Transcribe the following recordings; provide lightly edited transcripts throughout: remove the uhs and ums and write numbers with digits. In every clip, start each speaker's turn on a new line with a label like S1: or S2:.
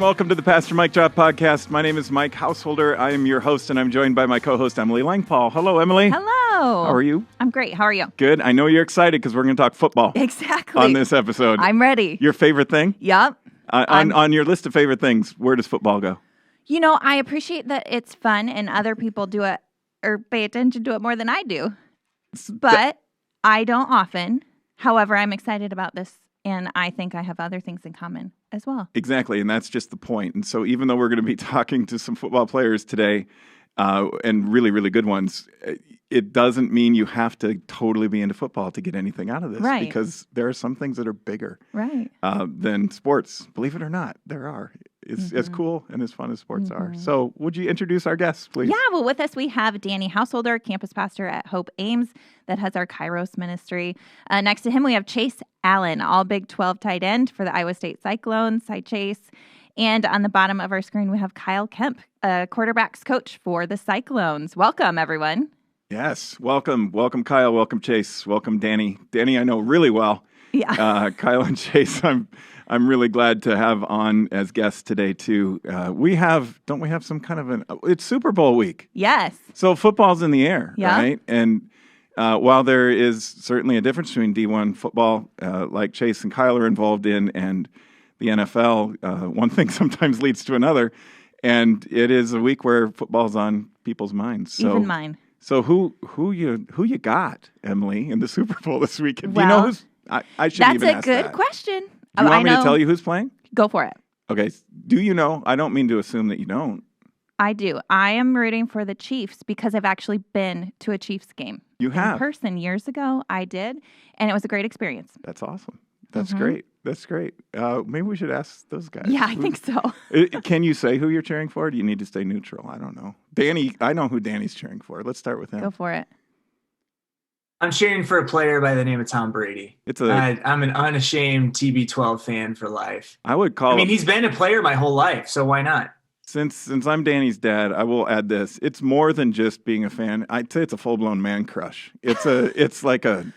S1: welcome to the Pastor Mike Drop Podcast. My name is Mike Housholder. I am your host, and I'm joined by my co-host, Emily Langpaul. Hello, Emily.
S2: Hello.
S1: How are you?
S2: I'm great. How are you?
S1: Good. I know you're excited because we're going to talk football.
S2: Exactly.
S1: On this episode.
S2: I'm ready.
S1: Your favorite thing?
S2: Yep.
S1: On your list of favorite things, where does football go?
S2: You know, I appreciate that it's fun and other people do it or pay attention to it more than I do. But I don't often. However, I'm excited about this, and I think I have other things in common as well.
S1: Exactly, and that's just the point. And so even though we're going to be talking to some football players today, and really, really good ones, it doesn't mean you have to totally be into football to get anything out of this.
S2: Right.
S1: Because there are some things that are bigger
S2: Right.
S1: Than sports. Believe it or not, there are. It's as cool and as fun as sports are. So would you introduce our guests, please?
S2: Yeah, well, with us we have Danny Housholder, campus pastor at Hope Ames, that has our Kairos ministry. Next to him, we have Chase Allen, all Big 12 tight end for the Iowa State Cyclones. Hi, Chase. And on the bottom of our screen, we have Kyle Kempt, quarterback's coach for the Cyclones. Welcome, everyone.
S1: Yes, welcome. Welcome, Kyle. Welcome, Chase. Welcome, Danny. Danny, I know really well.
S2: Yeah.
S1: Kyle and Chase, I'm really glad to have on as guests today, too. Don't we have some kind of it's Super Bowl week.
S2: Yes.
S1: So football's in the air,
S2: yeah.
S1: right? And while there is certainly a difference between D1 football, like Chase and Kyle are involved in, and the NFL, one thing sometimes leads to another. And it is a week where football's on people's minds. So,
S2: even mine.
S1: So who you got, Emily, in the Super Bowl this weekend?
S2: Well,
S1: do you know who's? I shouldn't even ask that.
S2: That's a good question.
S1: Do you want me to tell you who's playing?
S2: Go for it.
S1: Okay. Do you know? I don't mean to assume that you don't.
S2: I do. I am rooting for the Chiefs because I've actually been to a Chiefs game.
S1: You have?
S2: In person years ago. I did, and it was a great experience.
S1: That's awesome. That's great. That's great. Maybe we should ask those guys.
S2: Yeah, I think so.
S1: Can you say who you're cheering for? Or do you need to stay neutral? I don't know. Danny, I know who Danny's cheering for. Let's start with him.
S2: Go for it.
S3: I'm cheering for a player by the name of Tom Brady. I'm an unashamed TB12 fan for life.
S1: I would call him.
S3: He's been a player my whole life, so why not?
S1: Since I'm Danny's dad, I will add this. It's more than just being a fan. I'd say it's a full-blown man crush. It's like an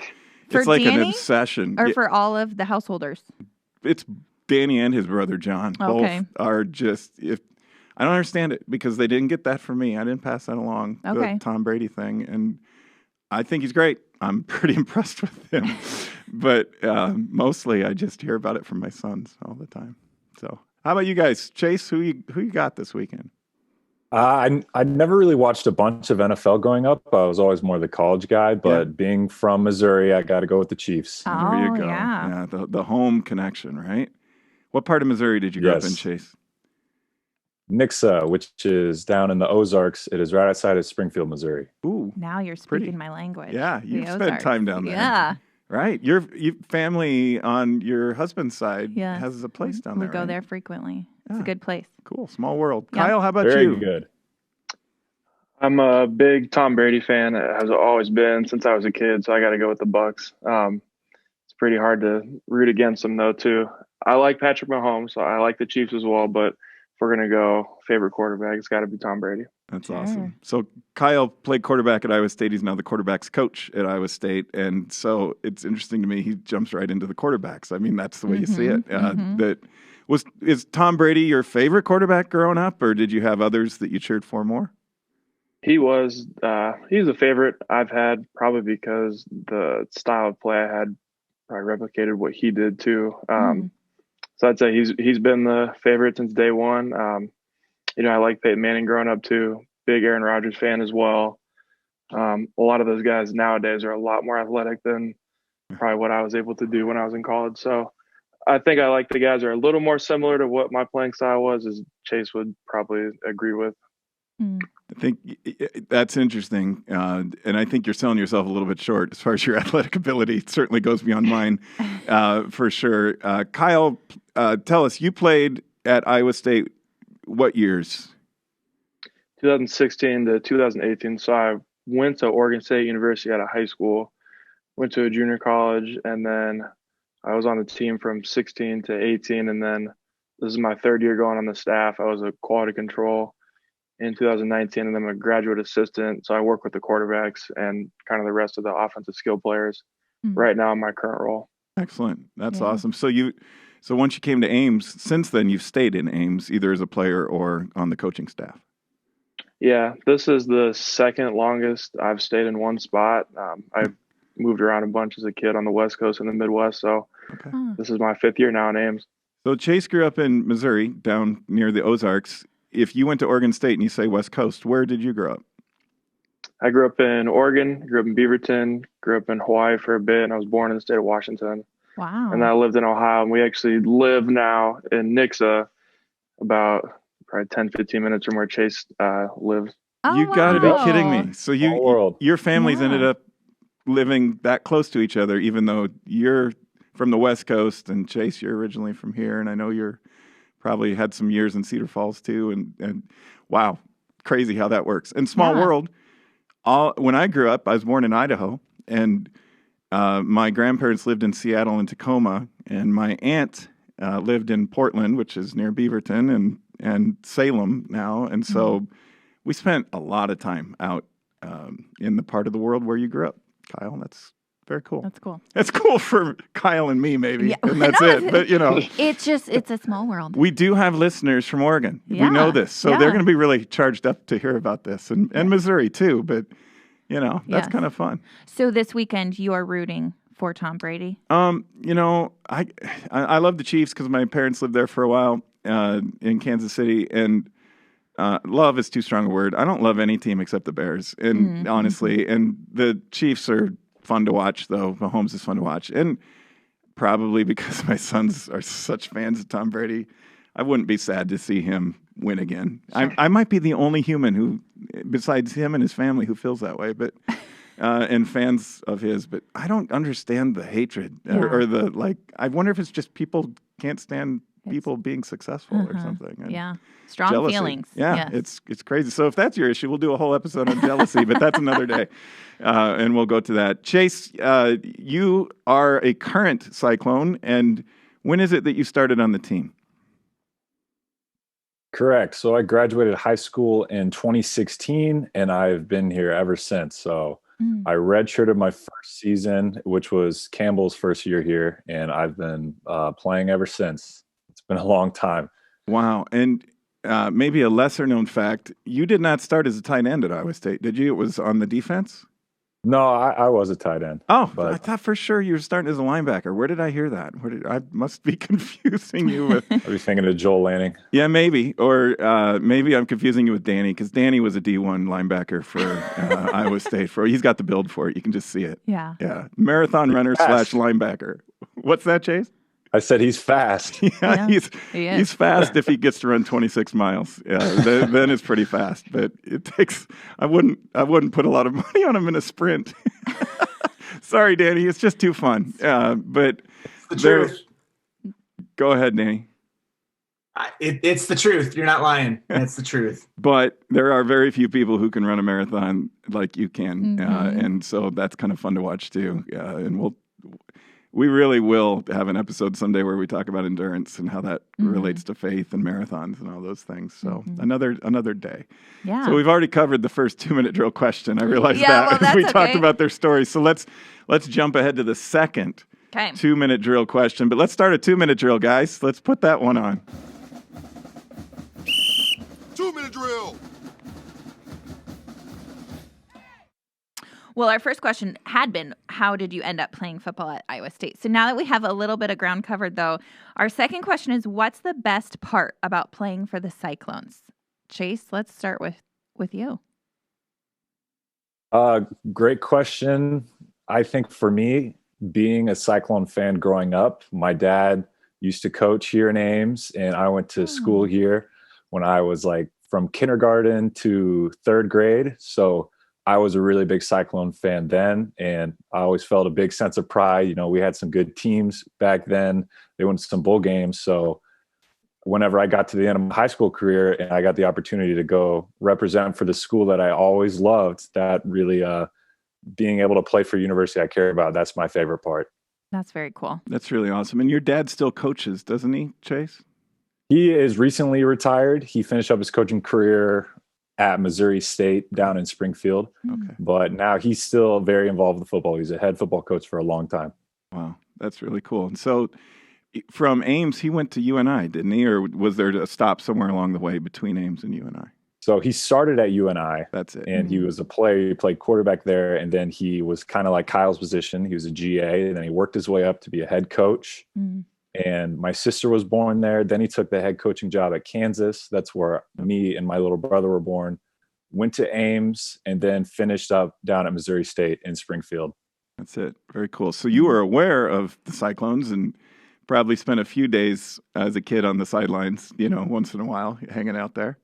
S1: obsession.
S2: Or for all of the householders?
S1: It's Danny and his brother John.
S2: Okay.
S1: Both are just I don't understand it because they didn't get that from me. I didn't pass that along.
S2: Okay.
S1: The Tom Brady thing, and I think he's great. I'm pretty impressed with him, but mostly I just hear about it from my sons all the time. So, how about you guys? Chase, who you got this weekend?
S4: I never really watched a bunch of NFL growing up. I was always more the college guy, but being from Missouri, I got to go with the Chiefs.
S1: Oh, there you go. Yeah, the home connection, right? What part of Missouri did you grow up in, Chase?
S4: Nixa, which is down in the Ozarks. It is right outside of Springfield, Missouri.
S1: Ooh,
S2: now you're speaking my language.
S1: Yeah, you've spent time down there.
S2: Yeah.
S1: Right. Your family on your husband's side has a place down there.
S2: We go there frequently. It's a good place.
S1: Cool. Small world.
S2: Yeah.
S1: Kyle, how about
S4: Very
S1: you?
S4: Good.
S5: I'm a big Tom Brady fan. Has always been since I was a kid, so I got to go with the Bucks. It's pretty hard to root against them, though, too. I like Patrick Mahomes, so I like the Chiefs as well, but if we're going to go favorite quarterback, it's got to be Tom Brady.
S1: That's awesome. So Kyle played quarterback at Iowa State. He's now the quarterback's coach at Iowa State. And so it's interesting to me. He jumps right into the quarterbacks. I mean, that's the way you see it. Is Tom Brady your favorite quarterback growing up, or did you have others that you cheered for more?
S5: He was. He's a favorite I've had probably because the style of play I had probably replicated what he did too. So I'd say he's been the favorite since day one. I like Peyton Manning growing up too. Big Aaron Rodgers fan as well. A lot of those guys nowadays are a lot more athletic than probably what I was able to do when I was in college. So I think I like the guys that are a little more similar to what my playing style was, as Chase would probably agree with.
S1: I think that's interesting. And I think you're selling yourself a little bit short as far as your athletic ability. It certainly goes beyond mine for sure. Kyle, tell us, you played at Iowa State what years?
S5: 2016 to 2018. So I went to Oregon State University out of high school, went to a junior college, and then I was on the team from 16 to 18. And then this is my third year going on the staff. I was a quality control in 2019, and then I'm a graduate assistant. So I work with the quarterbacks and kind of the rest of the offensive skill players right now in my current role.
S1: Excellent. That's awesome. So So once you came to Ames, since then you've stayed in Ames, either as a player or on the coaching staff.
S5: Yeah, this is the second longest I've stayed in one spot. I moved around a bunch as a kid on the West Coast and the Midwest, so This is my 5th year now in Ames.
S1: So Chase grew up in Missouri, down near the Ozarks. If you went to Oregon State and you say West Coast, where did you grow up?
S5: I grew up in Oregon, grew up in Beaverton, grew up in Hawaii for a bit, and I was born in the state of Washington.
S2: Wow.
S5: And then I lived in Ohio, and we actually live now in Nixa, about probably 10, 15 minutes from where Chase lives.
S2: Oh,
S1: You got to be kidding me. So your families ended up living that close to each other, even though you're from the West Coast and Chase, you're originally from here. And I know you're probably had some years in Cedar Falls too. And wow, crazy how that works. And small world. When I grew up, I was born in Idaho, and my grandparents lived in Seattle and Tacoma, and my aunt lived in Portland, which is near Beaverton, and Salem now. And so we spent a lot of time out in the part of the world where you grew up, Kyle. That's very cool.
S2: That's cool.
S1: That's cool for Kyle and me, maybe. Yeah. And that's it. But,
S2: it's a small world.
S1: We do have listeners from Oregon. Yeah. We know this. So they're going to be really charged up to hear about this. And Missouri, too. But, that's kind of fun.
S2: So this weekend, you are rooting for Tom Brady?
S1: I love the Chiefs because my parents lived there for a while in Kansas City. And love is too strong a word. I don't love any team except the Bears, and honestly. And the Chiefs are fun to watch, though. Mahomes is fun to watch. And probably because my sons are such fans of Tom Brady, I wouldn't be sad to see him win again. Sure. I might be the only human who, besides him and his family, who feels that way, but and fans of his. But I don't understand the hatred or the, I wonder if it's just people can't stand people being successful or something. And
S2: strong
S1: jealousy.
S2: Feelings.
S1: Yeah, it's crazy. So if that's your issue, we'll do a whole episode on jealousy, but that's another day. And we'll go to that. Chase, you are a current Cyclone, and when is it that you started on the team?
S4: Correct. So I graduated high school in 2016, and I've been here ever since. So I redshirted my first season, which was Campbell's first year here, and I've been playing ever since. It's been a long time.
S1: Wow. And maybe a lesser known fact, you did not start as a tight end at Iowa State, did you? It was on the defense?
S4: No, I was a tight end.
S1: Oh, but I thought for sure you were starting as a linebacker. Where did I hear that? I must be confusing you with...
S4: Are you thinking of Joel Lanning?
S1: Yeah, maybe. Or maybe I'm confusing you with Danny, because Danny was a D1 linebacker for Iowa State. He's got the build for it. You can just see it.
S2: Yeah.
S1: Yeah. Marathon runner / linebacker. What's that, Chase?
S4: I said he's fast.
S1: Yeah. He's fast if he gets to run 26 miles. Yeah, then it's pretty fast. But it takes. I wouldn't put a lot of money on him in a sprint. Sorry, Danny. It's just too fun. But
S3: it's the truth.
S1: Go ahead, Danny.
S3: It's the truth. You're not lying. It's the truth.
S1: But there are very few people who can run a marathon like you can, and so that's kind of fun to watch too. And we really will have an episode someday where we talk about endurance and how that relates to faith and marathons and all those things. So another day.
S2: Yeah.
S1: So we've already covered the first 2-minute drill question. I realize that.
S2: Well,
S1: we talked about their story. So let's jump ahead to the second 2-minute drill question. But let's start a 2-minute drill, guys. Let's put that one on.
S6: 2-minute drill.
S2: Well, our first question had been, how did you end up playing football at Iowa State? So now that we have a little bit of ground covered, though, our second question is, what's the best part about playing for the Cyclones? Chase, let's start with you.
S4: Great question. I think for me, being a Cyclone fan growing up, my dad used to coach here in Ames, and I went to school here when I was from kindergarten to 3rd grade. So I was a really big Cyclone fan then, and I always felt a big sense of pride. We had some good teams back then. They went to some bowl games. So whenever I got to the end of my high school career and I got the opportunity to go represent for the school that I always loved, that really being able to play for university I care about, that's my favorite part.
S2: That's very cool.
S1: That's really awesome. And your dad still coaches, doesn't he, Chase?
S4: He is recently retired. He finished up his coaching career at Missouri State down in Springfield.
S1: Okay.
S4: But now he's still very involved with football. He's a head football coach for a long time.
S1: Wow, that's really cool. And so from Ames, he went to UNI, didn't he? Or was there a stop somewhere along the way between Ames and UNI?
S4: So he started at UNI.
S1: That's it.
S4: And he was a player. He played quarterback there. And then he was kind of like Kyle's position. He was a GA. And then he worked his way up to be a head coach. And my sister was born there. Then he took the head coaching job at Kansas. That's where me and my little brother were born. Went to Ames and then finished up down at Missouri State in Springfield.
S1: That's it. Very cool. So you were aware of the Cyclones and probably spent a few days as a kid on the sidelines, once in a while, hanging out there.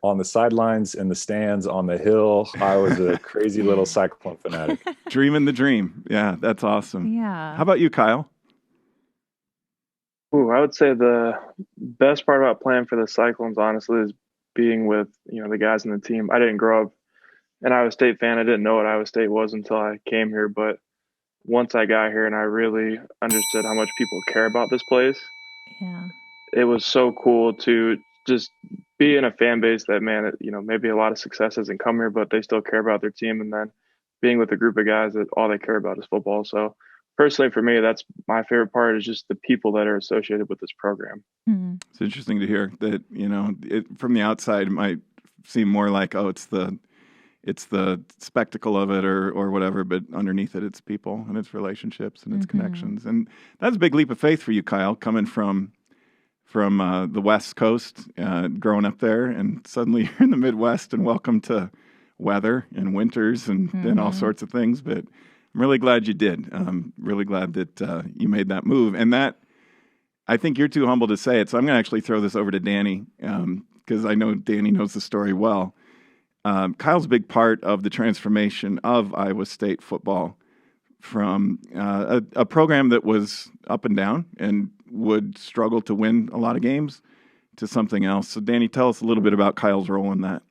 S4: On the sidelines, in the stands, on the hill. I was a crazy little Cyclone fanatic.
S1: Dreaming the dream. Yeah, that's awesome.
S2: Yeah.
S1: How about you, Kyle?
S5: Ooh, I would say the best part about playing for the Cyclones, honestly, is being with, the guys in the team. I didn't grow up an Iowa State fan. I didn't know what Iowa State was until I came here. But once I got here and I really understood how much people care about this place, it was so cool to just be in a fan base that, man, maybe a lot of success hasn't come here, but they still care about their team. And then being with a group of guys that all they care about is football. So personally, for me, that's my favorite part, is just the people that are associated with this program.
S1: It's interesting to hear that, from the outside, it might seem more like, it's the spectacle of it or whatever, but underneath it, it's people and it's relationships and it's connections. And that's a big leap of faith for you, Kyle, coming from the West Coast, growing up there, and suddenly you're in the Midwest, and welcome to weather and winters and all sorts of things. But I'm really glad you did. I'm really glad that you made that move. And that, I think you're too humble to say it, so I'm going to actually throw this over to Danny, because I know Danny knows the story well. Kyle's a big part of the transformation of Iowa State football from a program that was up and down and would struggle to win a lot of games to something else. So Danny, tell us a little bit about Kyle's role in that.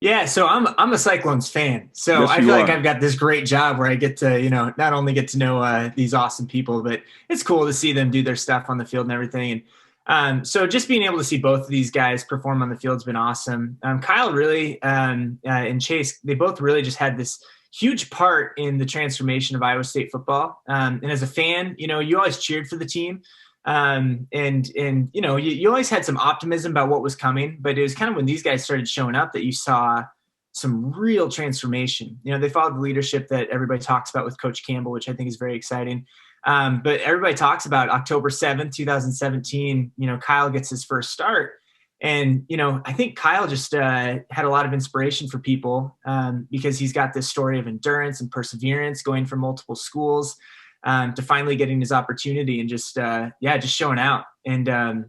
S3: Yeah, so I'm a Cyclones fan. So
S1: yes,
S3: I feel like I've got this great job where I get to, not only get to know these awesome people, but it's cool to see them do their stuff on the field and everything. And so just being able to see both of these guys perform on the field has been awesome. Kyle really and Chase, they both really just had this huge part in the transformation of Iowa State football. And as a fan, you always cheered for the team. And you always had some optimism about what was coming, but it was kind of when these guys started showing up that you saw some real transformation. They followed the leadership that everybody talks about with Coach Campbell, which I think is very exciting. But everybody talks about October 7th, 2017, Kyle gets his first start. And, I think Kyle just had a lot of inspiration for people because he's got this story of endurance and perseverance, going from multiple schools to finally getting his opportunity and just showing out and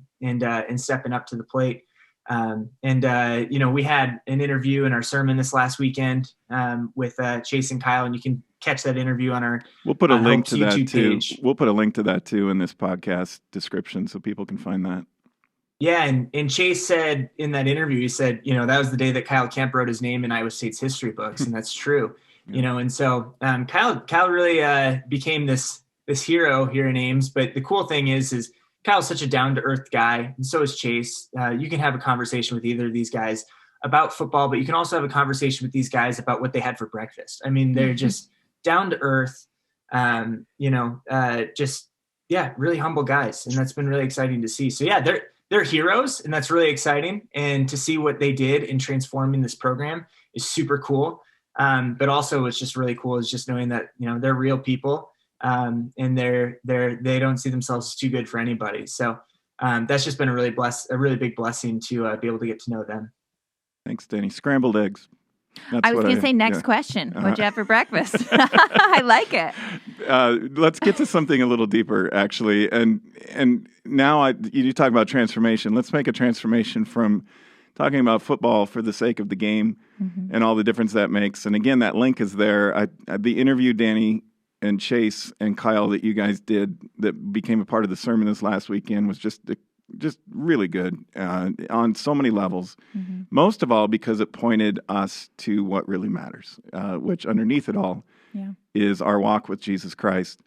S3: stepping up to the plate. We had an interview in our sermon this last weekend with Chase and Kyle, and you can catch that interview on our
S1: We'll put a link to
S3: YouTube
S1: that too.
S3: page.
S1: We'll put a link to that too in this podcast description so people can find that.
S3: Yeah, and Chase said in that interview, he said, that was the day that Kyle Kempt wrote his name in Iowa State's history books, and that's true. And so Kyle really became this hero here in Ames. But the cool thing is Kyle's such a down-to-earth guy, and so is Chase. You can have a conversation with either of these guys about football, but you can also have a conversation with these guys about what they had for breakfast. I mean, they're just down-to-earth, really humble guys, and that's been really exciting to see. So, yeah, they're heroes, and that's really exciting. And to see what they did in transforming this program is super cool. But also what's just really cool is just knowing that, they're real people and they don't see themselves as too good for anybody. So that's just been a really big blessing to be able to get to know them.
S1: Thanks, Danny. Scrambled eggs.
S2: I was going to say next question. What'd you have for breakfast? I like it.
S1: Let's get to something a little deeper, actually. And now you talk about transformation. Let's make a transformation from talking about football for the sake of the game and all the difference that makes. And again, that link is there. The interview, Danny and Chase and Kyle, that you guys did that became a part of the sermon this last weekend was just really good on so many levels. Most of all because it pointed us to what really matters, which underneath it all is our walk with Jesus Christ.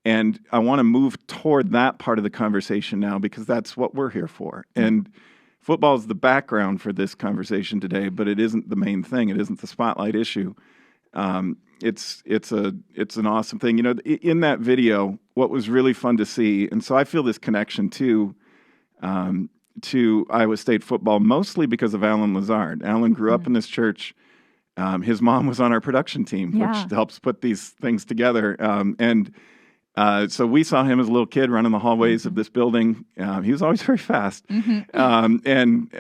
S1: And I want to move toward that part of the conversation now because that's what we're here for. And football is the background for this conversation today, but it isn't the main thing. It isn't the spotlight issue. it's an awesome thing. In that video, what was really fun to see, and so I feel this connection to Iowa State football, mostly because of Alan Lazard. Alan grew up in this church. His mom was on our production team, which helps put these things together. So we saw him as a little kid running the hallways of this building. He was always very fast and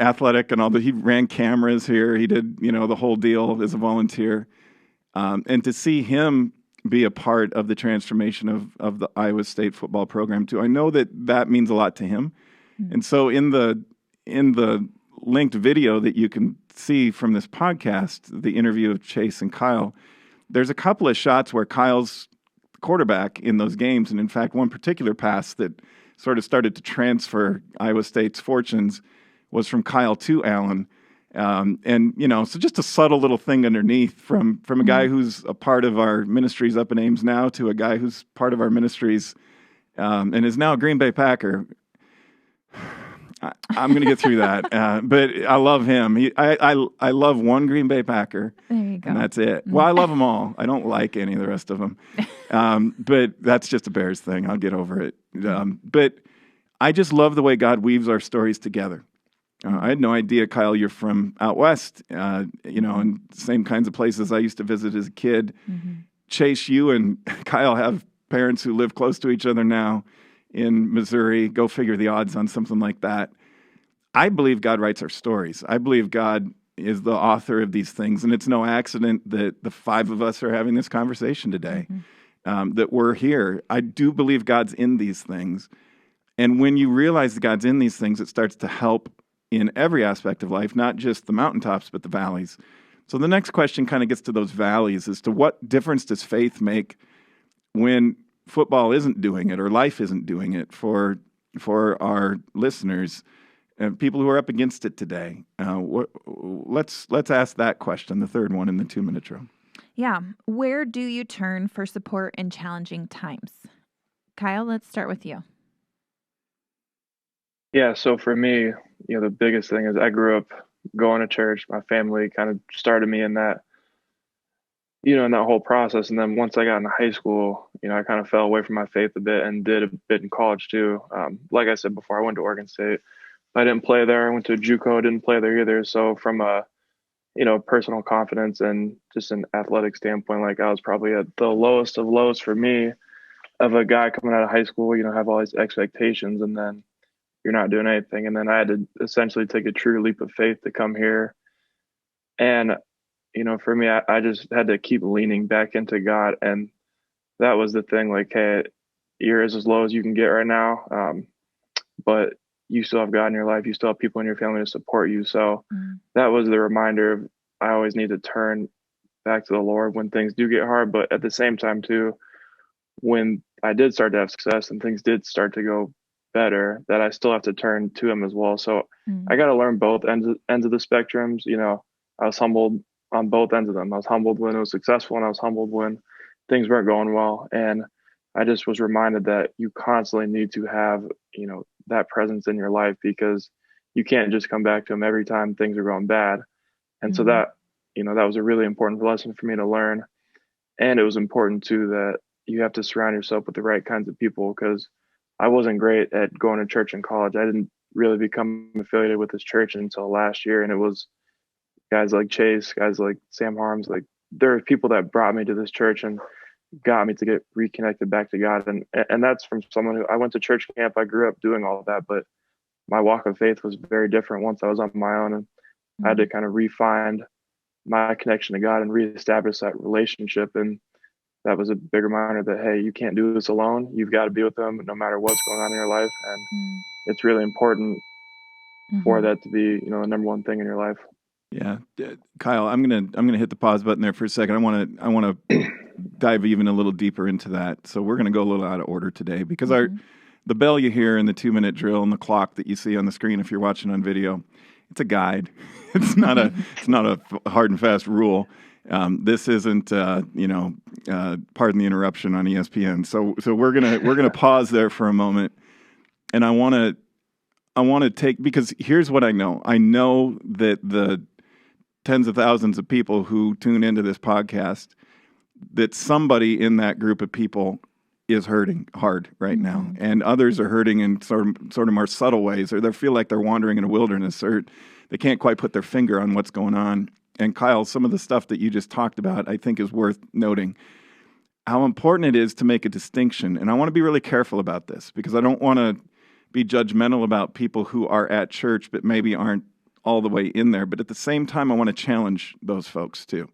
S1: athletic and all that. He ran cameras here. He did, the whole deal as a volunteer. And to see him be a part of the transformation of the Iowa State football program too, I know that means a lot to him. And so in the linked video that you can see from this podcast, the interview of Chase and Kyle, there's a couple of shots where Kyle's quarterback in those games. And in fact, one particular pass that sort of started to transfer Iowa State's fortunes was from Kyle to Alan. So just a subtle little thing underneath from a guy who's a part of our ministries up in Ames now to a guy who's part of our ministries and is now a Green Bay Packer. I'm going to get through that. But I love him. I love one Green Bay Packer.
S2: There you go.
S1: And that's it. Well, I love them all. I don't like any of the rest of them. But that's just a Bears thing. I'll get over it. But I just love the way God weaves our stories together. I had no idea, Kyle, you're from out west, and same kinds of places I used to visit as a kid. Chase, you and Kyle have parents who live close to each other now in Missouri. Go figure the odds on something like that. I believe God writes our stories. I believe God is the author of these things, and it's no accident that the five of us are having this conversation today, that we're here. I do believe God's in these things, and when you realize that God's in these things, it starts to help in every aspect of life, not just the mountaintops, but the valleys. So the next question kind of gets to those valleys as to what difference does faith make when football isn't doing it or life isn't doing it for our listeners and people who are up against it today. Let's ask that question, the third one in the 2-minute drill.
S2: Yeah. Where do you turn for support in challenging times? Kyle, let's start with you.
S5: Yeah, so for me, the biggest thing is I grew up going to church. My family kind of started me in that, in that whole process. And then once I got into high school, I kind of fell away from my faith a bit and did a bit in college too. Like I said before, I went to Oregon State. I didn't play there. I went to JUCO, didn't play there either. So from a, personal confidence and just an athletic standpoint, like I was probably at the lowest of lows for me of a guy coming out of high school, have all these expectations and then you're not doing anything. And then I had to essentially take a true leap of faith to come here. And, for me, I just had to keep leaning back into God. And that was the thing, like, hey, you're as low as you can get right now. But you still have God in your life. You still have people in your family to support you. So that was the reminder of I always need to turn back to the Lord when things do get hard. But at the same time, too, when I did start to have success and things did start to go better, that I still have to turn to him as well. So I got to learn both ends of the spectrums. I was humbled on both ends of them. I was humbled when it was successful and I was humbled when things weren't going well. And I just was reminded that you constantly need to have, that presence in your life because you can't just come back to him every time things are going bad. And so that, that was a really important lesson for me to learn. And it was important too, that you have to surround yourself with the right kinds of people because I wasn't great at going to church in college. I didn't really become affiliated with this church until last year. And it was guys like Chase, guys like Sam Harms, like there are people that brought me to this church and got me to get reconnected back to God. And that's from someone who I went to church camp. I grew up doing all of that, but my walk of faith was very different once I was on my own. And I had to kind of refine my connection to God and reestablish that relationship. And that was a big reminder that, hey, you can't do this alone. You've got to be with them no matter what's going on in your life. And it's really important for that to be, the number one thing in your life.
S1: Yeah. Kyle, I'm gonna hit the pause button there for a second. I want to dive even a little deeper into that. So we're going to go a little out of order today because the bell you hear in the 2-minute drill and the clock that you see on the screen if you're watching on video, it's a guide. It's not a hard and fast rule. This isn't pardon the interruption on ESPN. So we're gonna pause there for a moment, and I want to take, because here's what I know. I know that the tens of thousands of people who tune into this podcast that somebody in that group of people is hurting hard right now, and others are hurting in sort of more subtle ways, or they feel like they're wandering in a wilderness, or they can't quite put their finger on what's going on. And Kyle, some of the stuff that you just talked about, I think is worth noting. How important it is to make a distinction. And I want to be really careful about this because I don't want to be judgmental about people who are at church but maybe aren't all the way in there. But at the same time, I want to challenge those folks too.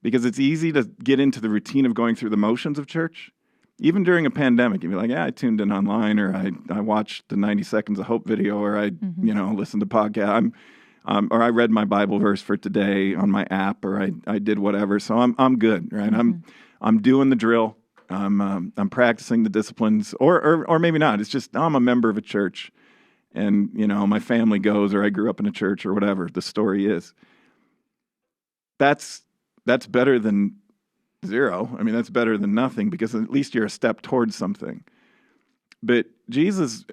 S1: Because it's easy to get into the routine of going through the motions of church. Even during a pandemic, you'd be like, yeah, I tuned in online, or I watched the 90 Seconds of Hope video, or I listened to podcast. Or I read my Bible verse for today on my app, or I did whatever. So I'm good, right? I'm doing the drill. I'm practicing the disciplines, or maybe not. It's just I'm a member of a church, and my family goes, or I grew up in a church, or whatever the story is. That's better than zero. I mean, that's better than nothing, because at least you're a step towards something. But Jesus,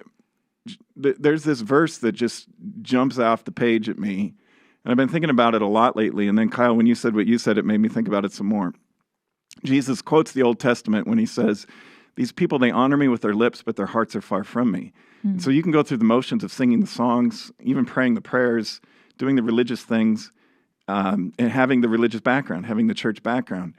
S1: there's this verse that just jumps off the page at me, and I've been thinking about it a lot lately. And then Kyle, when you said what you said, it made me think about it some more. Jesus quotes the Old Testament when he says, these people, they honor me with their lips, but their hearts are far from me. And so you can go through the motions of singing the songs, even praying the prayers, doing the religious things, and having the religious background, having the church background.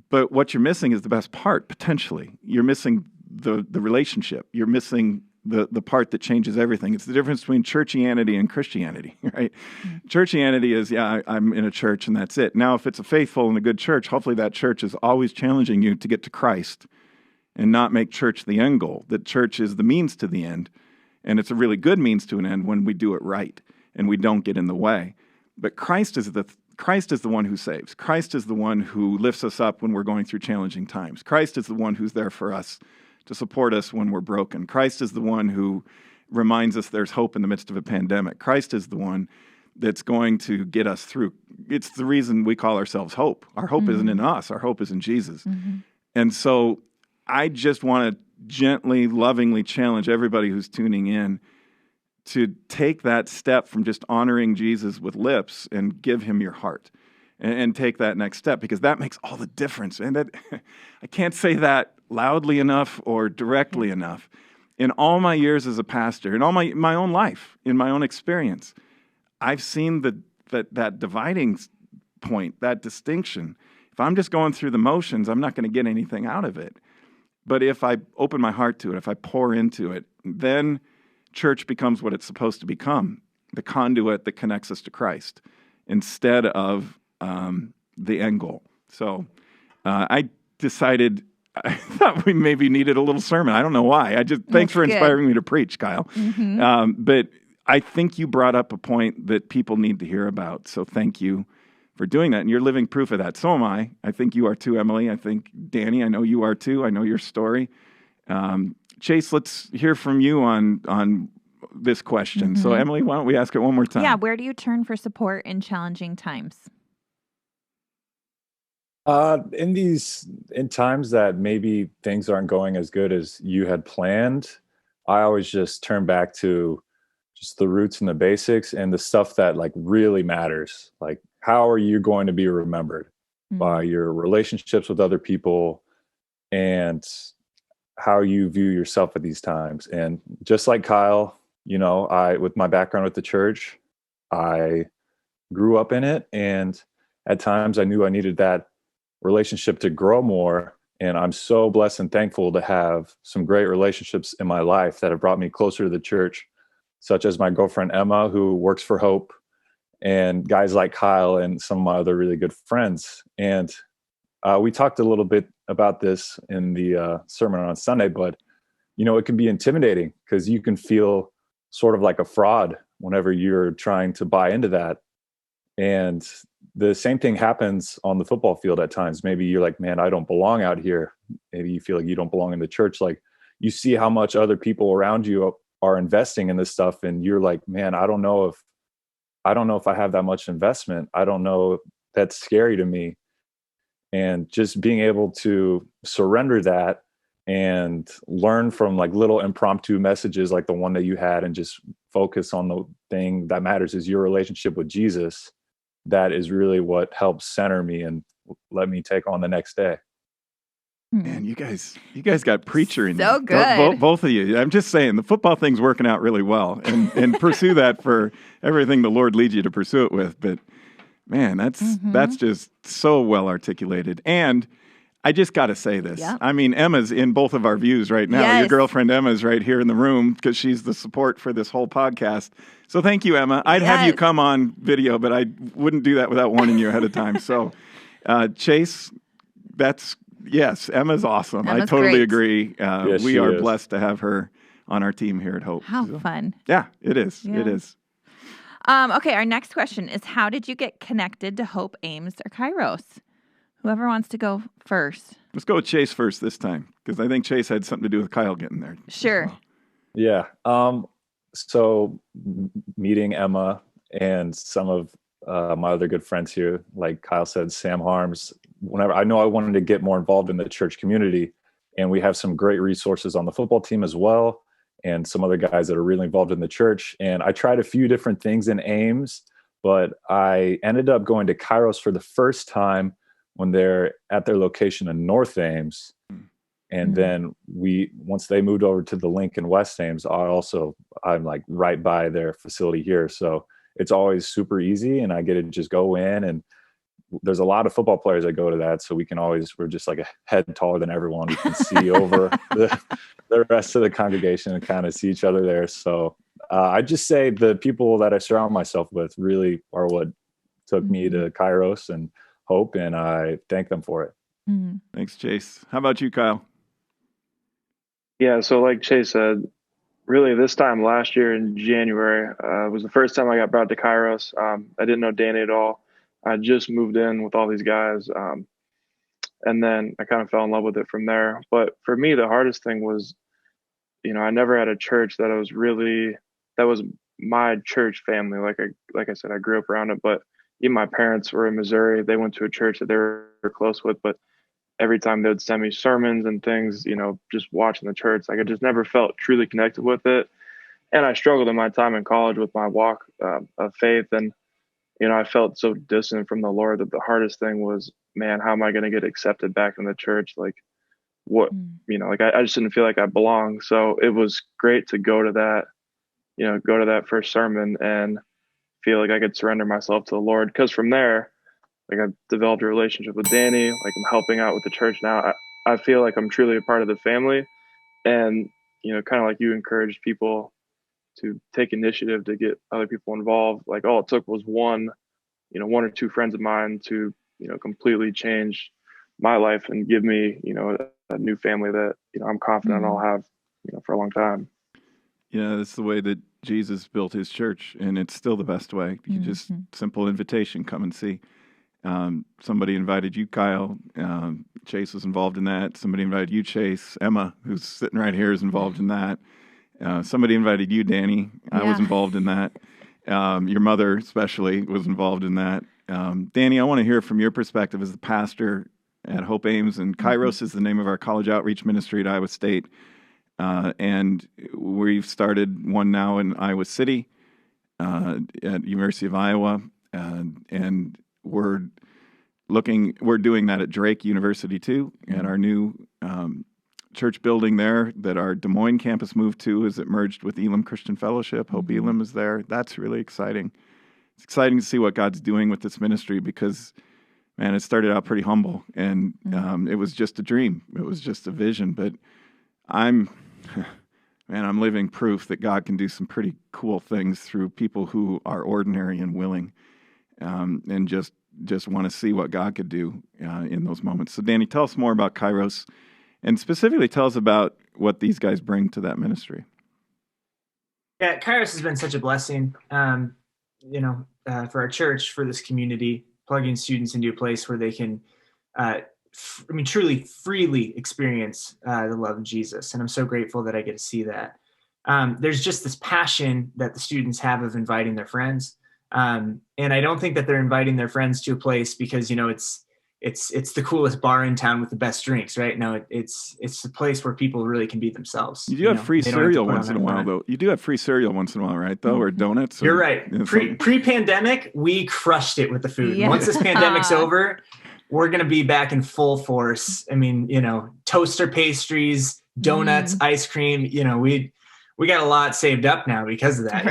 S1: But what you're missing is the best part, potentially. You're missing the relationship. You're missing the part that changes everything. It's the difference between Churchianity and Christianity, right? Churchianity is, I'm in a church and that's it. Now, if it's a faithful and a good church, hopefully that church is always challenging you to get to Christ and not make church the end goal. That church is the means to the end, and it's a really good means to an end when we do it right and we don't get in the way. But Christ is the one who saves. Christ is the one who lifts us up when we're going through challenging times. Christ is the one who's there for us to support us when we're broken. Christ is the one who reminds us there's hope in the midst of a pandemic. Christ is the one that's going to get us through. It's the reason we call ourselves hope. Our hope isn't in us. Our hope is in Jesus. And so I just want to gently, lovingly challenge everybody who's tuning in to take that step from just honoring Jesus with lips and give him your heart and take that next step, because that makes all the difference. And that I can't say that loudly enough or directly enough. In all my years as a pastor, in all my own life, in my own experience, I've seen that dividing point, that distinction. If I'm just going through the motions, I'm not going to get anything out of it. But if I open my heart to it, if I pour into it, then church becomes what it's supposed to become, the conduit that connects us to Christ, instead of the end goal. So I decided, I thought we maybe needed a little sermon. I don't know why. Thanks for inspiring me to preach, Kyle. But I think you brought up a point that people need to hear about. So thank you for doing that. And you're living proof of that. So am I. I think you are too, Emily. I think, Danny, I know you are too. I know your story. Chase, let's hear from you on this question. So Emily, why don't we ask it one more time?
S2: Yeah. Where do you turn for support in challenging times?
S4: In times that maybe things aren't going as good as you had planned, I always just turn back to just the roots and the basics and the stuff that like really matters. Like, how are you going to be remembered? By your relationships with other people and how you view yourself at these times. And just like Kyle, with my background with the church, I grew up in it. And at times I knew I needed that relationship to grow more. And I'm so blessed and thankful to have some great relationships in my life that have brought me closer to the church, such as my girlfriend, Emma, who works for Hope, and guys like Kyle and some of my other really good friends. And we talked a little bit about this in the sermon on Sunday, but, it can be intimidating because you can feel sort of like a fraud whenever you're trying to buy into that. And the same thing happens on the football field at times. Maybe you're like, man, I don't belong out here. Maybe you feel like you don't belong in the church. Like, you see how much other people around you are investing in this stuff. And you're like, man, I don't know if I have that much investment. I don't know. That's scary to me. And just being able to surrender that and learn from like little impromptu messages like the one that you had, and just focus on the thing that matters is your relationship with Jesus. that is really what helps center me and let me take on the next day.
S1: Man, you guys got preacher in you.
S2: So good.
S1: Both of you. I'm just saying the football thing's working out really well, and pursue that for everything the Lord leads you to pursue it with. But man, that's just so well articulated. And I just got to say this.
S2: Yep.
S1: I mean, Emma's in both of our views right now.
S2: Yes.
S1: Your girlfriend Emma's right here in the room because she's the support for this whole podcast. So thank you, Emma. I'd have you come on video, but I wouldn't do that without warning you ahead of time. So, Chase, yes, Emma's awesome.
S2: Emma's
S1: I totally
S2: great.
S1: agree.
S4: Yes,
S1: we
S4: she
S1: are
S4: is.
S1: blessed to have her on our team here at Hope.
S2: How
S1: So,
S2: fun.
S1: yeah, it is.
S2: Yeah.
S1: It is.
S2: Okay, our next question is, how did you get connected to Hope, Ames, or Kairos? Whoever wants to go first.
S1: Let's go with Chase first this time because I think Chase had something to do with Kyle getting there.
S2: Sure.
S4: Yeah. So meeting Emma and some of my other good friends here, like Kyle said, Sam Harms, whenever I know I wanted to get more involved in the church community, and we have some great resources on the football team as well, and some other guys that are really involved in the church. And I tried a few different things in Ames, but I ended up going to Kairos for the first time when they're at their location in North Ames. And then once they moved over to the link in West Ames, I'm like right by their facility here. So it's always super easy, and I get to just go in, and there's a lot of football players that go to that. So we're just like a head taller than everyone. We can see over the rest of the congregation and kind of see each other there. So I just say the people that I surround myself with really are what took me to Kairos and Hope, and I thank them for it.
S1: Thanks, Chase. How about you, Kyle?
S5: Yeah, so like Chase said, really this time last year in January was the first time I got brought to Kairos. I didn't know Danny at all. I just moved in with all these guys, and then I kind of fell in love with it from there. But for me, the hardest thing was, I never had a church that was my church family. Like I said, I grew up around it, but even my parents were in Missouri. They went to a church that they were close with, but every time they would send me sermons and things, just watching the church, like I just never felt truly connected with it. And I struggled in my time in college with my walk of faith. And, I felt so distant from the Lord that the hardest thing was, man, how am I going to get accepted back in the church? Like what, I just didn't feel like I belonged. So it was great to go to that first sermon and feel like I could surrender myself to the Lord. Because from there, like I've developed a relationship with Danny, like I'm helping out with the church now. I feel like I'm truly a part of the family, and, kind of like you encouraged people to take initiative to get other people involved. Like all it took was one or two friends of mine to, completely change my life and give me, a new family that, I'm confident I'll have, for a long time.
S1: Yeah, that's the way that Jesus built his church, and it's still the best way. You just simple invitation, come and see. Somebody invited you, Kyle. Chase was involved in that. Somebody invited you, Chase. Emma, who's sitting right here, is involved in that. Somebody invited you, Danny. I was involved in that. Your mother especially was involved in that. Danny, I want to hear from your perspective as the pastor at Hope Ames, and Kairos is the name of our college outreach ministry at Iowa State. And we've started one now in Iowa City at University of Iowa. And we're doing that at Drake University too, at our new church building there that our Des Moines campus moved to as it merged with Elam Christian Fellowship. Hope Elam is there. That's really exciting. It's exciting to see what God's doing with this ministry because, man, it started out pretty humble and it was just a dream. It was just a vision, but I'm living proof that God can do some pretty cool things through people who are ordinary and willing, and just want to see what God could do in those moments. So, Danny, tell us more about Kairos, and specifically tell us about what these guys bring to that ministry.
S3: Yeah, Kairos has been such a blessing, for our church, for this community, plugging students into a place where they can, truly freely experience the love of Jesus. And I'm so grateful that I get to see that. There's just this passion that the students have of inviting their friends. And I don't think that they're inviting their friends to a place because, it's the coolest bar in town with the best drinks, right? No, it's the place where people really can be themselves.
S1: You do have free cereal once in a while, though. You do have free cereal once in a while, right? Though, or donuts.
S3: You're right. Pre-pandemic, we crushed it with the food.
S2: Yeah.
S3: Once this pandemic's over, we're going to be back in full force. I mean, toaster pastries, donuts, ice cream. We got a lot saved up now because of that.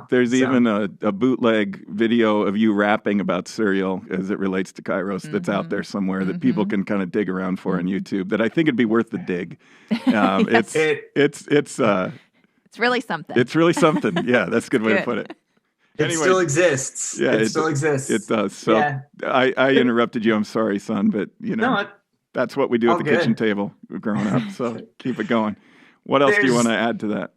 S1: There's even a bootleg video of you rapping about cereal as it relates to Kairos that's out there somewhere that people can kind of dig around for on YouTube. That I think it'd be worth the dig. It's
S2: really something.
S1: It's really something. Yeah, that's a good way to put it.
S3: It still exists.
S1: Yeah,
S3: it still exists.
S1: It does. So I interrupted you. I'm sorry, son, but that's what we do at the kitchen table growing up. So keep it going. What else do you want to add to that?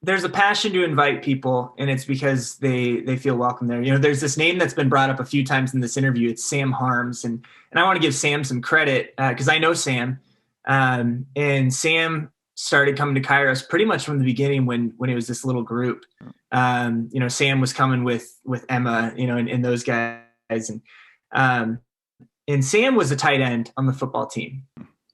S3: There's a passion to invite people, and it's because they feel welcome there. There's this name that's been brought up a few times in this interview. It's Sam Harms, and I want to give Sam some credit because I know Sam, and Sam started coming to Kairos pretty much from the beginning when it was this little group. Sam was coming with Emma, and those guys, and Sam was a tight end on the football team,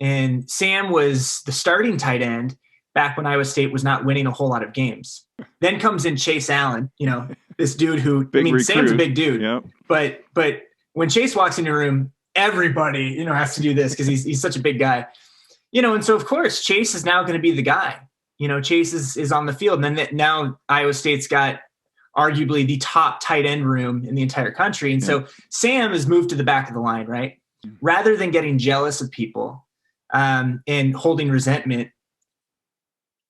S3: and Sam was the starting tight end back when Iowa State was not winning a whole lot of games. Then comes in Chase Allen, this dude who, Sam's a big dude, but when Chase walks into a room, everybody, has to do this because he's such a big guy, and so of course Chase is now going to be the guy. Chase is on the field, and then now Iowa State's got arguably the top tight end room in the entire country. And so Sam has moved to the back of the line, right? Rather than getting jealous of people and holding resentment,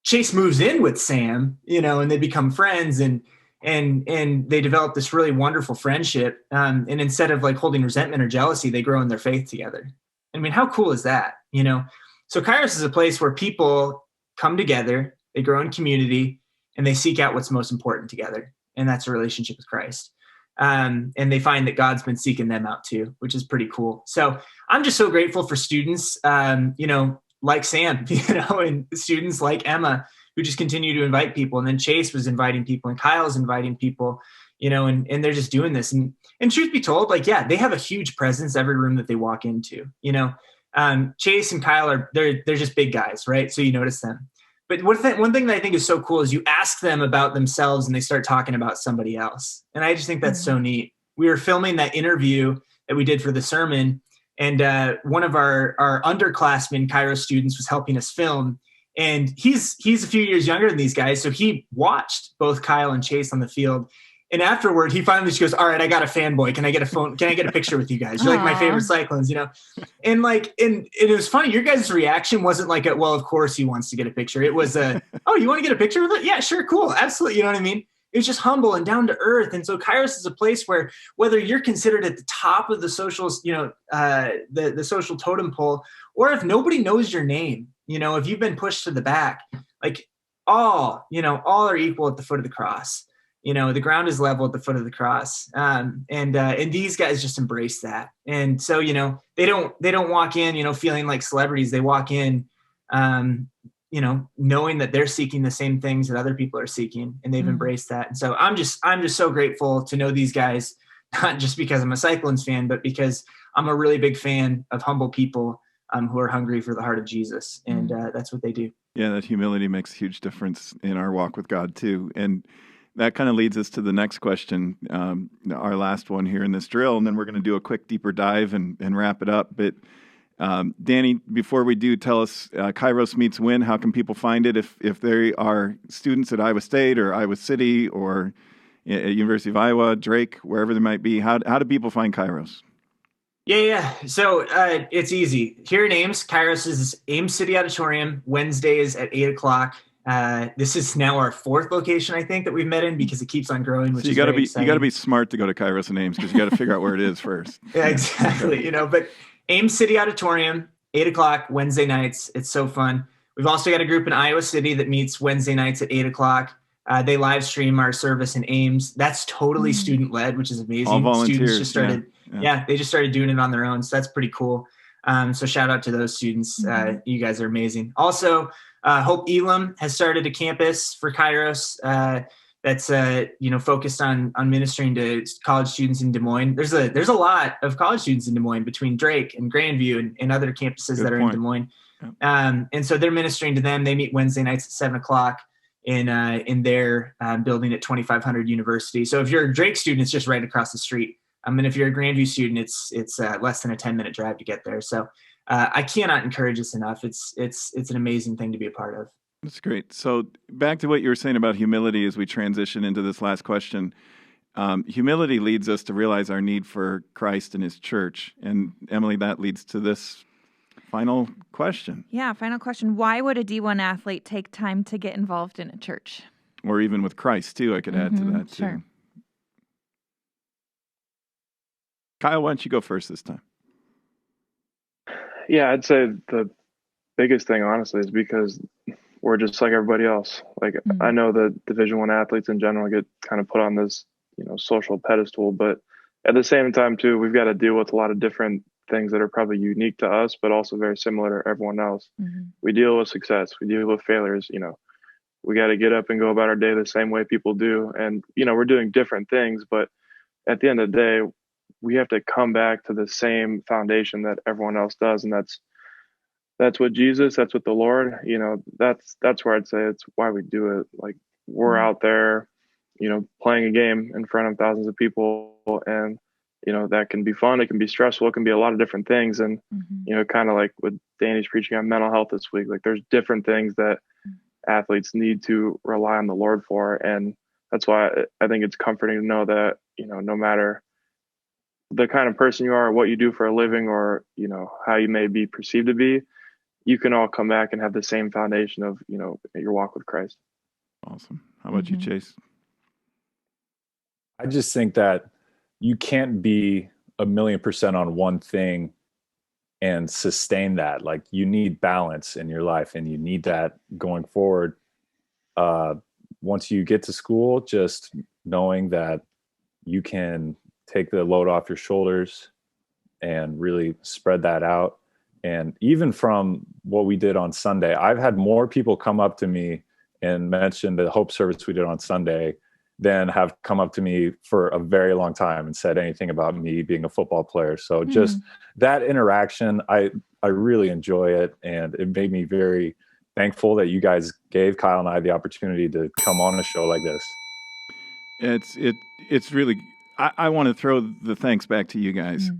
S3: Chase moves in with Sam, and they become friends and they develop this really wonderful friendship. And instead of like holding resentment or jealousy, they grow in their faith together. I mean, how cool is that? So Kairos is a place where people come together, they grow in community, and they seek out what's most important together. And that's a relationship with Christ. And they find that God's been seeking them out too, which is pretty cool. So I'm just so grateful for students, like Sam, and students like Emma, who just continue to invite people. And then Chase was inviting people, and Kyle's inviting people, and they're just doing this. And truth be told, they have a huge presence every room that they walk into. Chase and Kyle they're just big guys, right? So you notice them. But one thing that I think is so cool is you ask them about themselves and they start talking about somebody else. And I just think that's so neat. We were filming that interview that we did for the sermon, and one of our underclassmen Kairos students was helping us film. And he's a few years younger than these guys, so he watched both Kyle and Chase on the field. And afterward, he finally just goes, "All right, I got a fanboy. Can I get a phone? Can I get a picture with you guys? You're like my favorite Cyclones, And it was funny. Your guys' reaction wasn't like, well, of course he wants to get a picture. It was oh, you want to get a picture with it? Yeah, sure, cool, absolutely. You know what I mean? It was just humble and down to earth. And so Kairos is a place where whether you're considered at the top of the socials, the social totem pole, or if nobody knows your name, if you've been pushed to the back, all are equal at the foot of the cross. The ground is level at the foot of the cross. And these guys just embrace that. And so, they don't walk in, feeling like celebrities. They walk in, knowing that they're seeking the same things that other people are seeking, and they've embraced that. And so I'm just so grateful to know these guys, not just because I'm a Cyclones fan, but because I'm a really big fan of humble people who are hungry for the heart of Jesus. And that's what they do.
S1: Yeah, that humility makes a huge difference in our walk with God too. And that kind of leads us to the next question, our last one here in this drill, and then we're going to do a quick deeper dive and wrap it up. But Danny, before we do, tell us, Kairos Meets Win, how can people find it if they are students at Iowa State or Iowa City or at University of Iowa, Drake, wherever they might be? How do people find Kairos?
S3: Yeah. So it's easy. Here in Ames, Kairos is Ames City Auditorium, Wednesdays at 8:00. This is now our 4th location, I think, that we've met in, because it keeps on growing, which is very exciting.
S1: You got to be smart to go to Kairos and Ames, because you got to figure out where it is first.
S3: Yeah, exactly. But Ames City Auditorium, 8:00 Wednesday nights. It's so fun. We've also got a group in Iowa City that meets Wednesday nights at 8:00. They live stream our service in Ames. That's totally student led, which is amazing.
S1: All volunteers.
S3: Students just started. Yeah, they just started doing it on their own. So that's pretty cool. So shout out to those students. You guys are amazing. Also, Hope Elam has started a campus for Kairos. that's focused on ministering to college students in Des Moines. There's a lot of college students in Des Moines between Drake and Grandview and other campuses
S1: Good
S3: that are
S1: point.
S3: in Des Moines.
S1: Yep.
S3: And so they're ministering to them. They meet Wednesday nights at 7:00 in their building at 2500 University. So if you're a Drake student, it's just right across the street. And if you're a Grandview student, it's less than a 10-minute drive to get there. So I cannot encourage this enough. It's an amazing thing to be a part of.
S1: That's great. So back to what you were saying about humility as we transition into this last question. Humility leads us to realize our need for Christ and his church. And Emily, that leads to this final question.
S2: Yeah, final question. Why would a D1 athlete take time to get involved in a church?
S1: Or even with Christ, too. I could add to that, too.
S2: Sure.
S1: Kyle, why don't you go first this time?
S5: Yeah, I'd say the biggest thing, honestly, is because we're just like everybody else. Like, I know that Division I athletes in general get kind of put on this, social pedestal, but at the same time, too, we've got to deal with a lot of different things that are probably unique to us, but also very similar to everyone else. We deal with success. We deal with failures. We got to get up and go about our day the same way people do. And, we're doing different things, but at the end of the day, we have to come back to the same foundation that everyone else does. And that's what Jesus, that's what the Lord, that's where I'd say it's why we do it. Like, we're out there, playing a game in front of thousands of people, and, that can be fun. It can be stressful. It can be a lot of different things. And, kind of like with Danny's preaching on mental health this week, like there's different things that athletes need to rely on the Lord for. And that's why I think it's comforting to know that, no matter the kind of person you are, what you do for a living, or, how you may be perceived to be, you can all come back and have the same foundation of, your walk with Christ.
S1: Awesome. How about you, Chase?
S4: I just think that you can't be 1,000,000% on one thing and sustain that. Like, you need balance in your life, and you need that going forward. Once you get to school, just knowing that you can take the load off your shoulders and really spread that out. And even from what we did on Sunday, I've had more people come up to me and mention the Hope service we did on Sunday than have come up to me for a very long time and said anything about me being a football player. So just that interaction, I really enjoy it. And it made me very thankful that you guys gave Kyle and I the opportunity to come on a show like this.
S1: It's really, I want to throw the thanks back to you guys.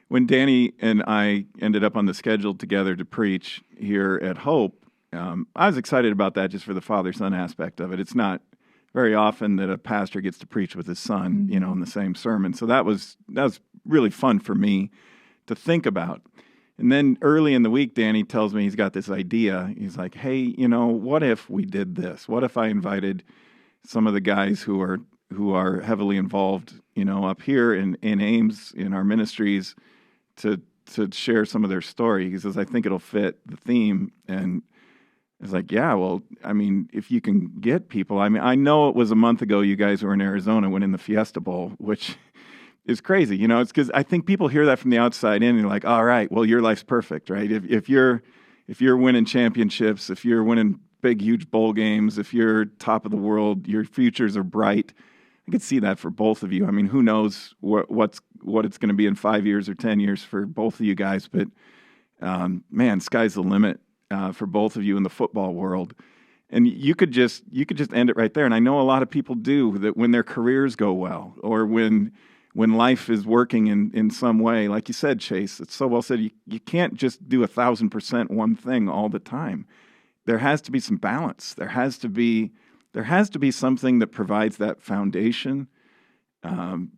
S1: When Danny and I ended up on the schedule together to preach here at Hope, I was excited about that just for the father-son aspect of it. It's not very often that a pastor gets to preach with his son, in the same sermon. So that was really fun for me to think about. And then early in the week, Danny tells me he's got this idea. He's like, hey, what if we did this? What if I invited some of the guys who are heavily involved, up here in Ames in our ministries to share some of their story? He says, I think it'll fit the theme. And it's like, yeah, well, I mean, if you can get people, I mean, I know it was a month ago you guys were in Arizona winning the Fiesta Bowl, which is crazy. It's because I think people hear that from the outside in and they're like, all right, well, your life's perfect, right? If you're winning championships, if you're winning big, huge bowl games, if you're top of the world, your futures are bright. I could see that for both of you. I mean, who knows what it's going to be in 5 years or 10 years for both of you guys, but man, sky's the limit for both of you in the football world. And you could just end it right there. And I know a lot of people do that when their careers go well, or when life is working in some way. Like you said, Chase, it's so well said. You can't just do 1,000% one thing all the time. There has to be some balance. There has to be something that provides that foundation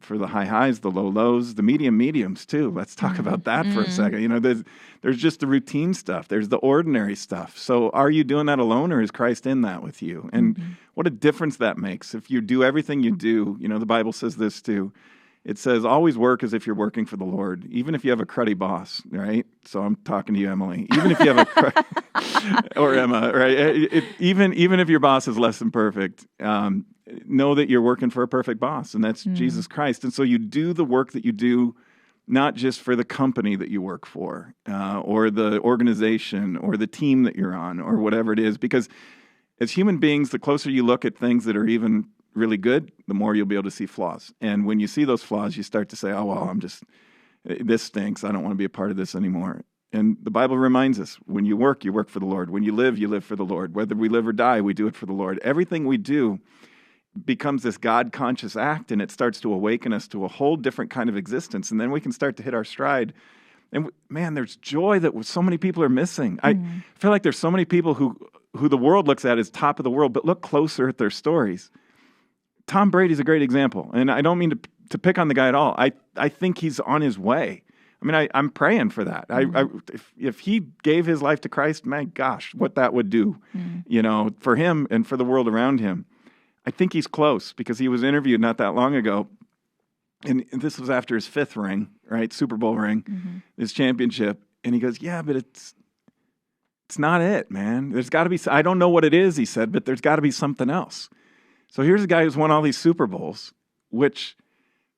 S1: for the high highs, the low lows, the mediums too. Let's talk about that for a second. There's just the routine stuff. There's the ordinary stuff. So are you doing that alone, or is Christ in that with you? And what a difference that makes. If you do everything you do, the Bible says this too. It says, always work as if you're working for the Lord, even if you have a cruddy boss, right? So I'm talking to you, Emily. Even if you have or Emma, right? Even if your boss is less than perfect, know that you're working for a perfect boss, and that's Jesus Christ. And so you do the work that you do, not just for the company that you work for, or the organization, or the team that you're on, or whatever it is, because as human beings, the closer you look at things that are even really good, the more you'll be able to see flaws. And when you see those flaws, you start to say, oh, well, this stinks. I don't want to be a part of this anymore. And the Bible reminds us, when you work for the Lord. When you live for the Lord. Whether we live or die, we do it for the Lord. Everything we do becomes this God-conscious act, and it starts to awaken us to a whole different kind of existence. And then we can start to hit our stride. And man, there's joy that so many people are missing. I feel like there's so many people who the world looks at as top of the world, but look closer at their stories. Tom Brady's a great example. And I don't mean to pick on the guy at all. I think he's on his way. I mean, I'm praying for that. If he gave his life to Christ, my gosh, what that would do, for him and for the world around him. I think he's close because he was interviewed not that long ago. And this was after his 5th ring, right? Super Bowl ring, his championship. And he goes, yeah, but it's not it, man. There's got to be, I don't know what it is, he said, but there's got to be something else. So here's a guy who's won all these Super Bowls, which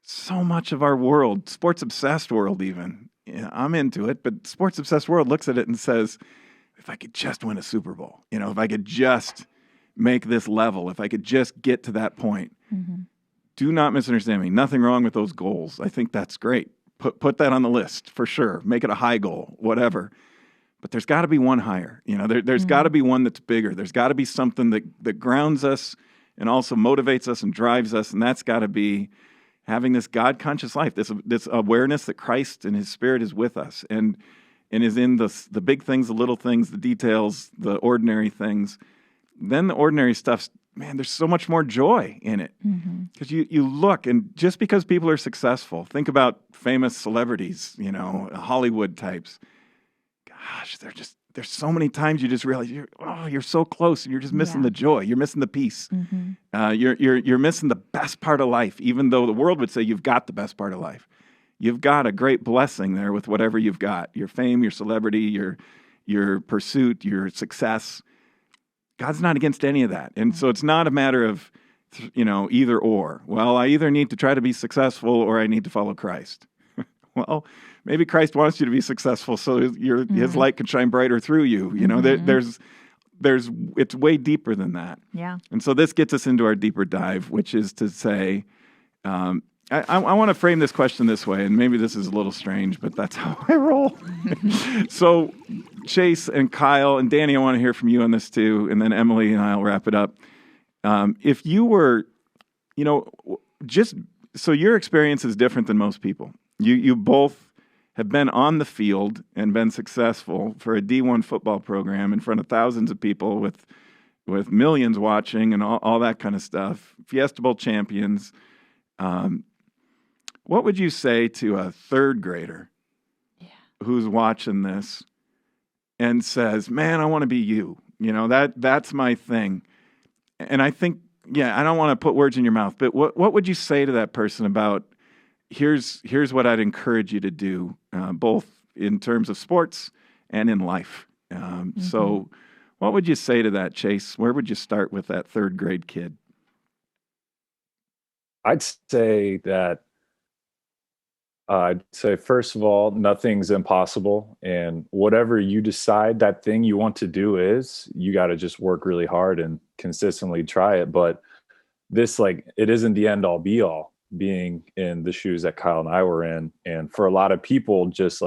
S1: so much of our world, sports-obsessed world even, I'm into it, but sports-obsessed world looks at it and says, if I could just win a Super Bowl, if I could just make this level, if I could just get to that point. Do not misunderstand me. Nothing wrong with those goals. I think that's great. Put that on the list for sure. Make it a high goal, whatever. But there's got to be one higher. There's got to be one that's bigger. There's got to be something that grounds us and also motivates us and drives us, and that's got to be having this God-conscious life, this awareness that Christ and His Spirit is with us and is in the big things, the little things, the details, the ordinary things. Then the ordinary stuff's, man, there's so much more joy in it. Because you look, and just because people are successful, think about famous celebrities, Hollywood types. Gosh, there's so many times you just realize you're so close and you're just missing the joy. You're missing the peace. You're missing the best part of life, even though the world would say you've got the best part of life. You've got a great blessing there with whatever you've got, your fame, your celebrity, your pursuit, your success. God's not against any of that. And so it's not a matter of, either or. Well, I either need to try to be successful or I need to follow Christ. Well, maybe Christ wants you to be successful so His light can shine brighter through you. It's way deeper than that.
S2: Yeah.
S1: And so this gets us into our deeper dive, which is to say, I want to frame this question this way, and maybe this is a little strange, but that's how I roll. So Chase and Kyle and Danny, I want to hear from you on this too, and then Emily and I'll wrap it up. If you were, just so your experience is different than most people. You both have been on the field and been successful for a D1 football program in front of thousands of people with millions watching and all that kind of stuff. Fiesta Bowl champions. What would you say to a 3rd grader who's watching this and says, man, I want to be you. That's my thing. And I think, I don't want to put words in your mouth, but what would you say to that person about, here's what I'd encourage you to do, both in terms of sports and in life. So what would you say to that, Chase? Where would you start with that 3rd grade kid?
S4: I'd say first of all, nothing's impossible, and whatever you decide that thing you want to do is, you got to just work really hard and consistently try it. But this, it isn't the end all be all, being in the shoes that Kyle and I were in. And for a lot of people, just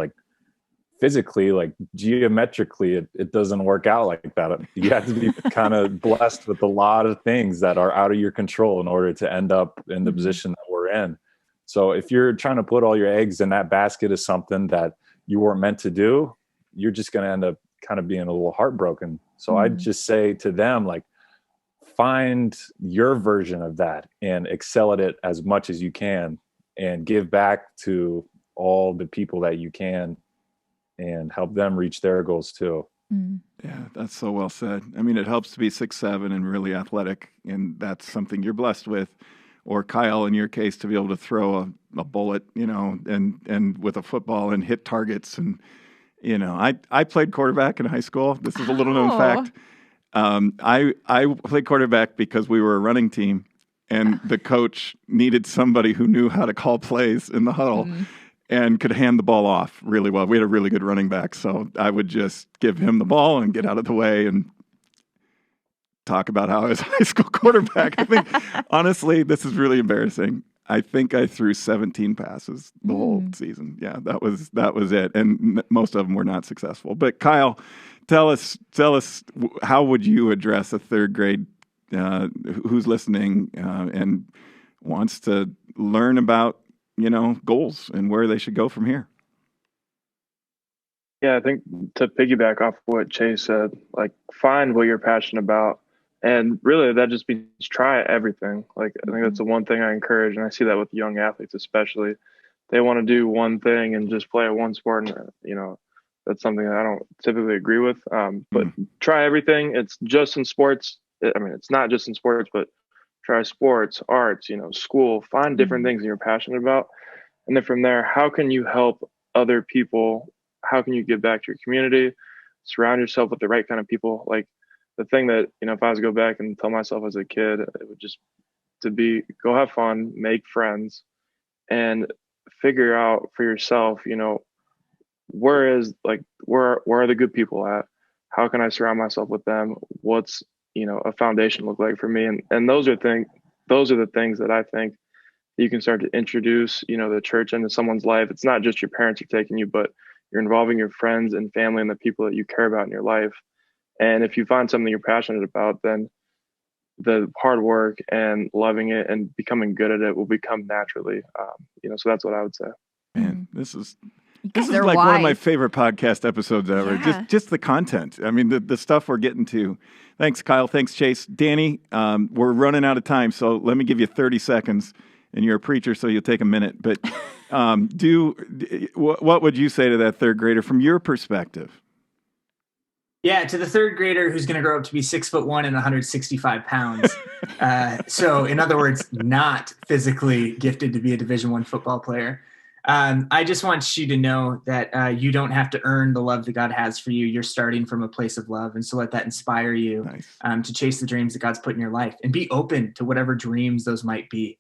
S4: physically, geometrically, it doesn't work out like that. You have to be kind of blessed with a lot of things that are out of your control in order to end up in the position that we're in. So if you're trying to put all your eggs in that basket of something that you weren't meant to do, you're just going to end up kind of being a little heartbroken. So I'd just say to them, find your version of that and excel at it as much as you can and give back to all the people that you can and help them reach their goals too.
S1: Yeah, that's so well said. I mean, it helps to be 6'7" and really athletic, and that's something you're blessed with. Or Kyle, in your case, to be able to throw a bullet, and with a football and hit targets. And, I played quarterback in high school. This is a little known fact. I played quarterback because we were a running team, and the coach needed somebody who knew how to call plays in the huddle and could hand the ball off really well. We had a really good running back, so I would just give him the ball and get out of the way. And talk about how I was a high school quarterback. I think, honestly, this is really embarrassing. I think I threw 17 passes the whole season. Yeah, that was it. And most of them were not successful. But Kyle, tell us, how would you address a third grade who's listening and wants to learn about, goals and where they should go from here?
S5: Yeah, I think to piggyback off what Chase said, like find what you're passionate about. And really that just means try everything. Like I think that's the one thing I encourage. And I see that with young athletes, especially. They want to do one thing and just play one sport. And, that's something that I don't typically agree with. But try everything. It's just in sports. It's not just in sports, but try sports, arts, school, find different things that you're passionate about. And then from there, how can you help other people? How can you give back to your community? Surround yourself with the right kind of people. Like the thing that, if I was to go back and tell myself as a kid, it would just go have fun, make friends, and figure out for yourself, where are the good people at? How can I surround myself with them? What's, a foundation look like for me? And those are the things that I think you can start to introduce, the church into someone's life. It's not just your parents are taking you, but you're involving your friends and family and the people that you care about in your life. And if you find something you're passionate about, then the hard work and loving it and becoming good at it will become naturally. So that's what I would say.
S1: Man, this is like one of my favorite podcast episodes ever.
S2: Yeah.
S1: Just the content. The stuff we're getting to. Thanks, Kyle. Thanks, Chase. Danny, we're running out of time, so let me give you 30 seconds. And you're a preacher, so you'll take a minute. But what would you say to that third grader from your perspective?
S3: Yeah, to the third grader who's going to grow up to be 6'1" and 165 pounds. So, in other words, not physically gifted to be a Division I football player. I just want you to know that you don't have to earn the love that God has for you. You're starting from a place of love. And so let that inspire you to chase the dreams that God's put in your life and be open to whatever dreams those might be.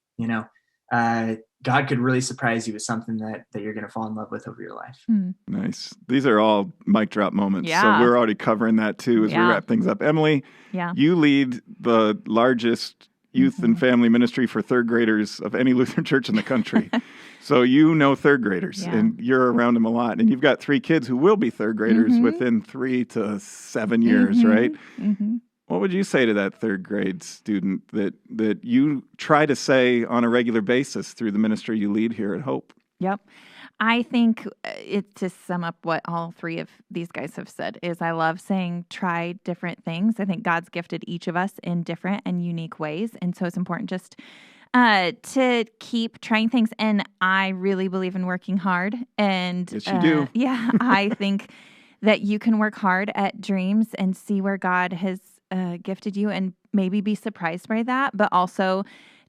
S3: God could really surprise you with something that you're going to fall in love with over your life.
S1: Nice. These are all mic drop moments.
S2: Yeah.
S1: So we're already covering that too as we wrap things up. Emily, you lead the largest youth and family ministry for third graders of any Lutheran church in the country. So third graders and you're around them a lot. And you've got 3 kids who will be third graders within 3 to 7 years, right? What would you say to that third grade student that you try to say on a regular basis through the ministry you lead here at Hope?
S2: Yep. I think to sum up what all 3 of these guys have said is I love saying try different things. I think God's gifted each of us in different and unique ways. And so it's important just to keep trying things. And I really believe in working hard. And
S1: yes, you do.
S2: Yeah, I think that you can work hard at dreams and see where God has gifted you and maybe be surprised by that, but also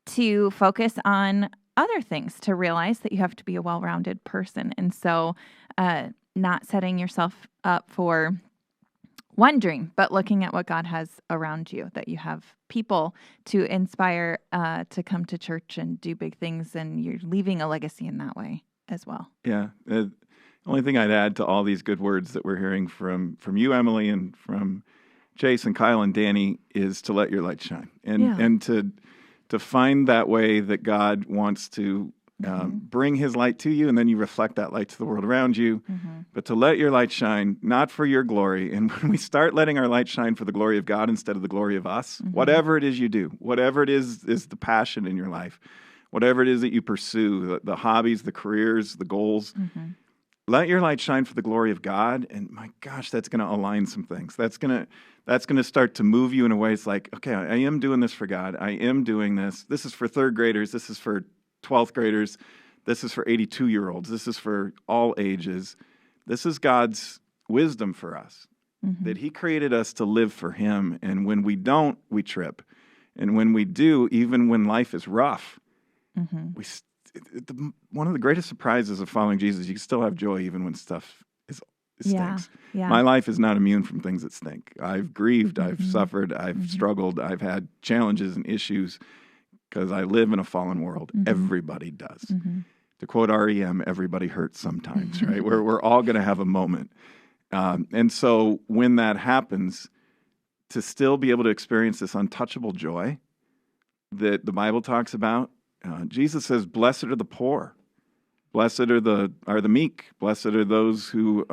S2: to focus on other things, to realize that you have to be a well-rounded person. And so not setting yourself up for one dream, but looking at what God has around you, that you have people to inspire to come to church and do big things, and you're leaving a legacy in that way as well.
S1: Yeah. The only thing I'd add to all these good words that we're hearing from you, Emily, and from Chase and Kyle and Danny is to let your light shine and to find that way that God wants to bring his light to you, and then you reflect that light to the world around you. But to let your light shine, not for your glory. And when we start letting our light shine for the glory of God instead of the glory of us, whatever it is you do, whatever it is the passion in your life, whatever it is that you pursue, the hobbies, the careers, the goals, let your light shine for the glory of God. And my gosh, that's going to align some things. That's going to start to move you in a way. It's like, okay, I am doing this for God. I am doing this. This is for third graders. This is for 12th graders. This is for 82-year-olds. This is for all ages. This is God's wisdom for us, that he created us to live for him. And when we don't, we trip. And when we do, even when life is rough, one of the greatest surprises of following Jesus, you can still have joy even when stuff stinks.
S2: Yeah.
S1: My life is not immune from things that stink. I've grieved, I've suffered, I've struggled, I've had challenges and issues because I live in a fallen world. Everybody does. To quote REM, everybody hurts sometimes, right? We're all going to have a moment. And so when that happens, to still be able to experience this untouchable joy that the Bible talks about. Jesus says, "Blessed are the poor, blessed are the meek, blessed are those who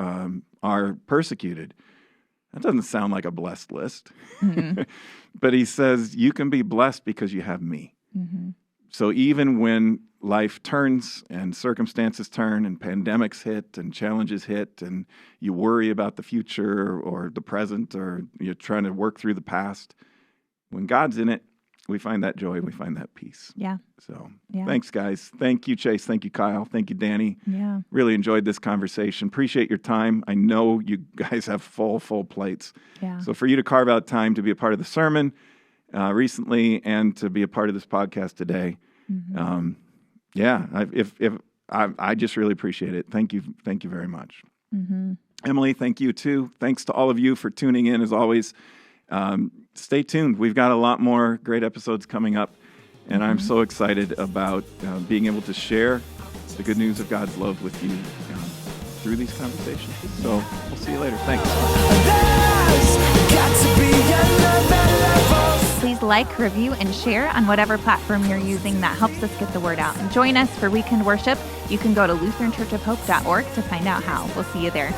S1: are persecuted." That doesn't sound like a blessed list, but he says you can be blessed because you have me. Mm-hmm. So even when life turns and circumstances turn and pandemics hit and challenges hit and you worry about the future or the present or you're trying to work through the past, when God's in it, we find that joy, we find that peace.
S2: Yeah.
S1: So thanks, guys. Thank you, Chase. Thank you, Kyle. Thank you, Danny.
S2: Yeah.
S1: Really enjoyed this conversation. Appreciate your time. I know you guys have full plates.
S2: Yeah.
S1: So for you to carve out time to be a part of the sermon recently and to be a part of this podcast today, I just really appreciate it. Thank you very much. Mm-hmm. Emily, thank you too. Thanks to all of you for tuning in as always. Stay tuned. We've got a lot more great episodes coming up, and I'm so excited about being able to share the good news of God's love with you through these conversations. So we'll see you later. Thanks.
S2: Please like, review, and share on whatever platform you're using. That helps us get the word out. And join us for weekend worship. You can go to LutheranChurchOfHope.org to find out how. We'll see you there.